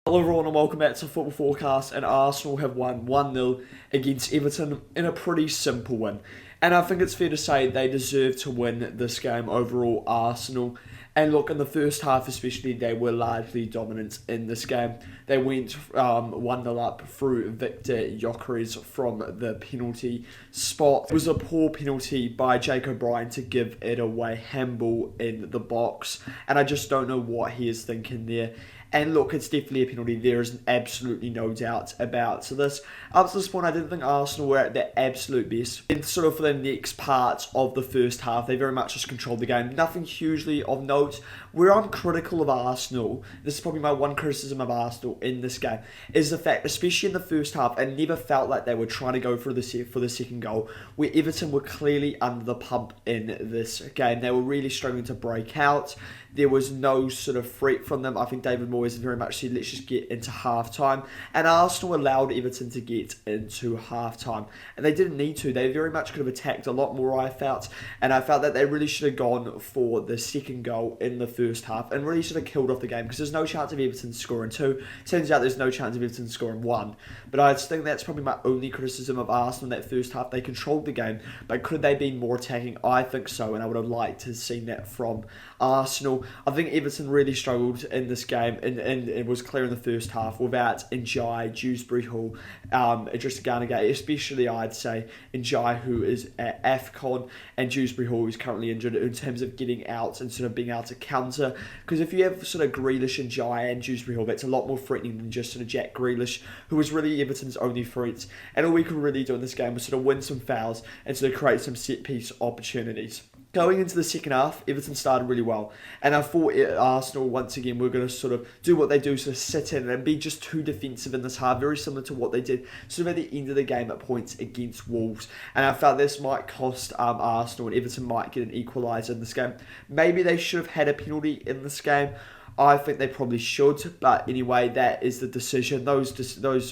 Hello everyone and welcome back to Football Forecast, and Arsenal have won 1-0 against Everton in a pretty simple win. And I think it's fair to say they deserve to win this game overall, Arsenal. And look, in the first half especially, they were largely dominant in this game. They went 1-0 up through Victor Gyökeres from the penalty spot. It was a poor penalty by Jake O'Brien to give it away, handball in the box. And I just don't know what he is thinking there. And look, it's definitely a penalty. There is absolutely no doubt about this. Up to this point, I didn't think Arsenal were at their absolute best. And sort of for the next part of the first half, they very much just controlled the game. Nothing hugely of note. Where I'm critical of Arsenal, this is probably my one criticism of Arsenal in this game, is the fact, especially in the first half, it never felt like they were trying to go for the second goal, where Everton were clearly under the pump in this game. They were really struggling to break out. There was no sort of threat from them. I think David Moyes very much said, let's just get into half-time. And Arsenal allowed Everton to get into half-time. And they didn't need to. They very much could have attacked a lot more, I felt. And I felt that they really should have gone for the second goal in the first half and really should have killed off the game, because there's no chance of Everton scoring two. Turns out there's no chance of Everton scoring one. But I just think that's probably my only criticism of Arsenal in that first half. They controlled the game, but could they be more attacking? I think so, and I would have liked to have seen that from Arsenal. I think Everton really struggled in this game, and it was clear in the first half without Njai, Dewsbury Hall, Idrissa Gana Gueye, especially I'd say Njai, who is at AFCON, and Dewsbury Hall, who's currently injured, in terms of getting out and sort of being able to counter. Because if you have sort of Grealish, Njai and Dewsbury Hall, that's a lot more threatening than just sort of Jack Grealish, who was really Everton's only threat. And all we could really do in this game was sort of win some fouls and sort of create some set-piece opportunities. Going into the second half, Everton started really well. And I thought Arsenal, once again, were going to sort of do what they do, sort of sit in and be just too defensive in this half, very similar to what they did sort of at the end of the game at points against Wolves. And I felt this might cost Arsenal, and Everton might get an equaliser in this game. Maybe they should have had a penalty in this game. I think they probably should, but anyway, that is the decision. Those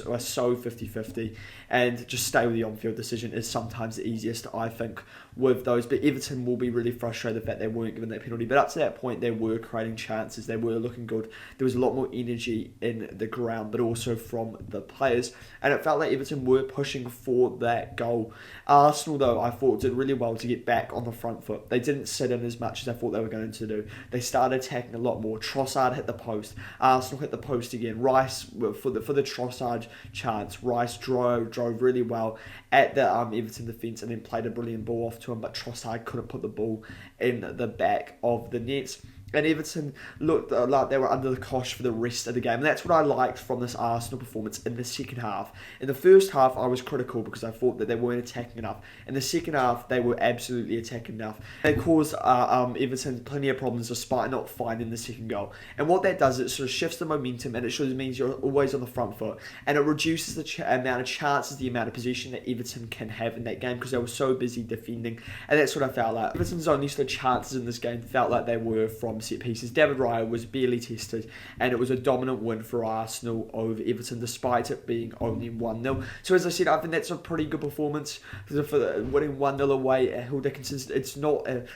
are so 50-50, and just stay with the on-field decision is sometimes the easiest, I think, with those. But Everton will be really frustrated the fact they weren't given that penalty. But up to that point, they were creating chances. They were looking good. There was a lot more energy in the ground, but also from the players. And it felt like Everton were pushing for that goal. Arsenal, though, I thought did really well to get back on the front foot. They didn't sit in as much as I thought they were going to do. They started attacking a lot more. Trossard hit the post. Arsenal hit the post again. Rice, for the Trossard chance, Rice drove really well at the Everton defence and then played a brilliant ball off to him, but Trossard couldn't put the ball in the back of the nets. And Everton looked like they were under the cosh for the rest of the game. And that's what I liked from this Arsenal performance in the second half. In the first half, I was critical because I thought that they weren't attacking enough. In the second half, they were absolutely attacking enough. They caused Everton plenty of problems despite not finding the second goal. And what that does, it sort of shifts the momentum, and it sort of means you're always on the front foot. And it reduces the amount of chances, the amount of possession that Everton can have in that game, because they were so busy defending. And that's what I felt like. Everton's only sort of chances in this game felt like they were from set pieces. David Raya was barely tested, and it was a dominant win for Arsenal over Everton despite it being only 1-0. So as I said, I think that's a pretty good performance for winning 1-0 away at Hill Dickinson. It's not an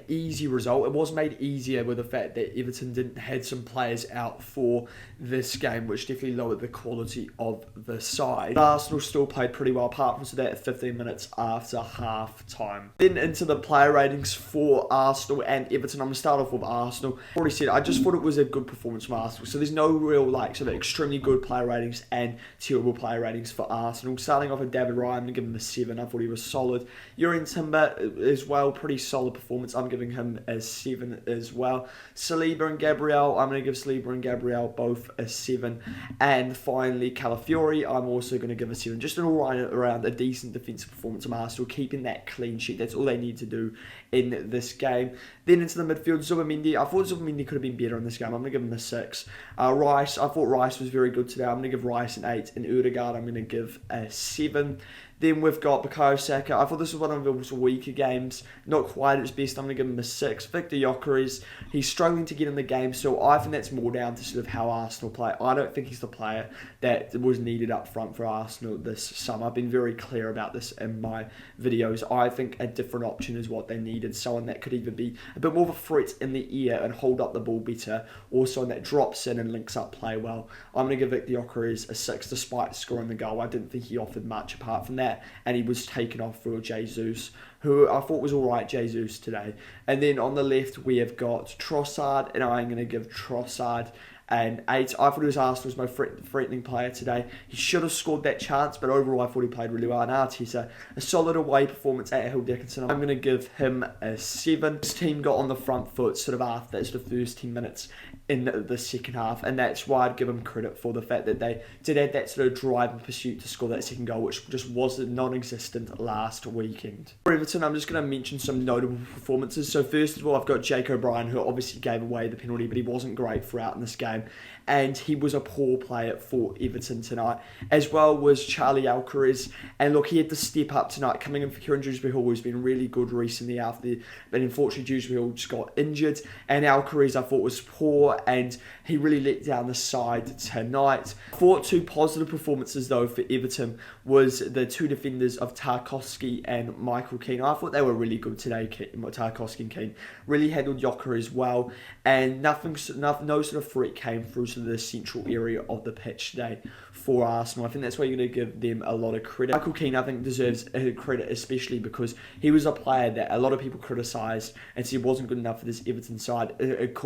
easy result. It was made easier with the fact that Everton didn't had some players out for this game, which definitely lowered the quality of the side. But Arsenal still played pretty well, apart from that 15 minutes after half time. Then into the player ratings for Arsenal and Everton. I'm going to start off with Arsenal. Already said, I just thought it was a good performance from Arsenal. So there's no real sort of extremely good player ratings and terrible player ratings for Arsenal. Starting off with David Raya, I'm going to give him a 7. I thought he was solid. Jurrien Timber as well, pretty solid performance. I'm giving him a 7 as well. Saliba and Gabriel, I'm going to give Saliba and Gabriel both a 7. And finally, Calafiori, I'm also going to give a 7. Just an all around a decent defensive performance from Arsenal, keeping that clean sheet. That's all they need to do in this game. Then into the midfield, Zubimendi. I thought Zubimendi could have been better in this game. I'm going to give him a 6. Rice, I thought Rice was very good today. I'm going to give Rice an 8. And Ødegaard, I'm going to give a 7. Then we've got Bukayo Saka. I thought this was one of his weaker games, not quite at his best. I'm going to give him a 6. Victor Gyökeres, he's struggling to get in the game, so I think that's more down to sort of how Arsenal play. I don't think he's the player that was needed up front for Arsenal this summer. I've been very clear about this in my videos. I think a different option is what they needed. Someone that could either be a bit more of a threat in the air and hold up the ball better, or someone that drops in and links up play well. I'm going to give Victor Gyökeres a 6 despite scoring the goal. I didn't think he offered much apart from that, and he was taken off for Jesus, who I thought was alright, Jesus, today. And then on the left, we have got Trossard, and I'm going to give Trossard an 8. I thought he was Arsenal's most threatening player today. He should have scored that chance, but overall I thought he played really well. And Arteta, a solid away performance at Hill Dickinson. I'm going to give him a 7. His team got on the front foot sort of after that sort of first 10 minutes in the second half, and that's why I'd give him credit for the fact that they did have that sort of drive and pursuit to score that second goal, which just was non-existent last weekend. For Everton, I'm just going to mention some notable performances. So first of all, I've got Jake O'Brien, who obviously gave away the penalty, but he wasn't great throughout in this game, and he was a poor player for Everton tonight. As well was Charlie Alcaraz, and look, he had to step up tonight, coming in for Kieran Dewsbury-Hall, who's been really good recently but unfortunately Dewsbury-Hall just got injured, and Alcaraz I thought was poor, and he really let down the side tonight. I thought 2 positive performances though for Everton was the 2 defenders of Tarkowski and Michael Keane. I thought they were really good today. Tarkowski and Keane really handled Gyökeres well, and no sort of threat came through to the central area of the pitch today for Arsenal. I think that's why you're going to give them a lot of credit. Michael Keane, I think, deserves credit, especially because he was a player that a lot of people criticised and said wasn't good enough for this Everton side,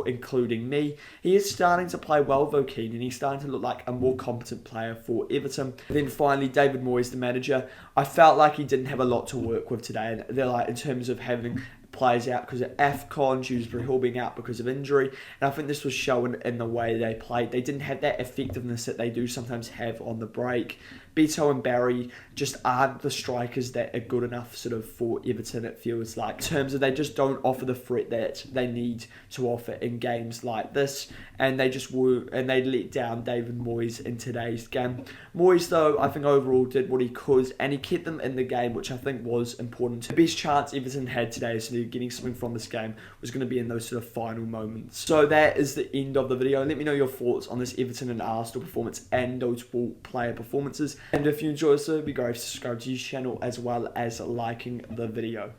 including me. He is starting to play well though, Keane, and he's starting to look like a more competent player for Everton. And then finally, David Moyes, the manager, I felt like he didn't have a lot to work with today, and they're like in terms of having players out because of AFCON, Dewsbury-Hall being out because of injury, and I think this was shown in the way they played. They didn't have that effectiveness that they do sometimes have on the break. Beto and Barry just aren't the strikers that are good enough sort of for Everton, it feels like. In terms of they just don't offer the threat that they need to offer in games like this, and they let down David Moyes in today's game. Moyes though, I think overall did what he could, and he kept them in the game, which I think was important. The best chance Everton had today, so they're getting something from this game, was going to be in those sort of final moments. So that is the end of the video. Let me know your thoughts on this Everton and Arsenal performance and notable player performances. And if you enjoyed this, it would be great to subscribe to this channel as well as liking the video.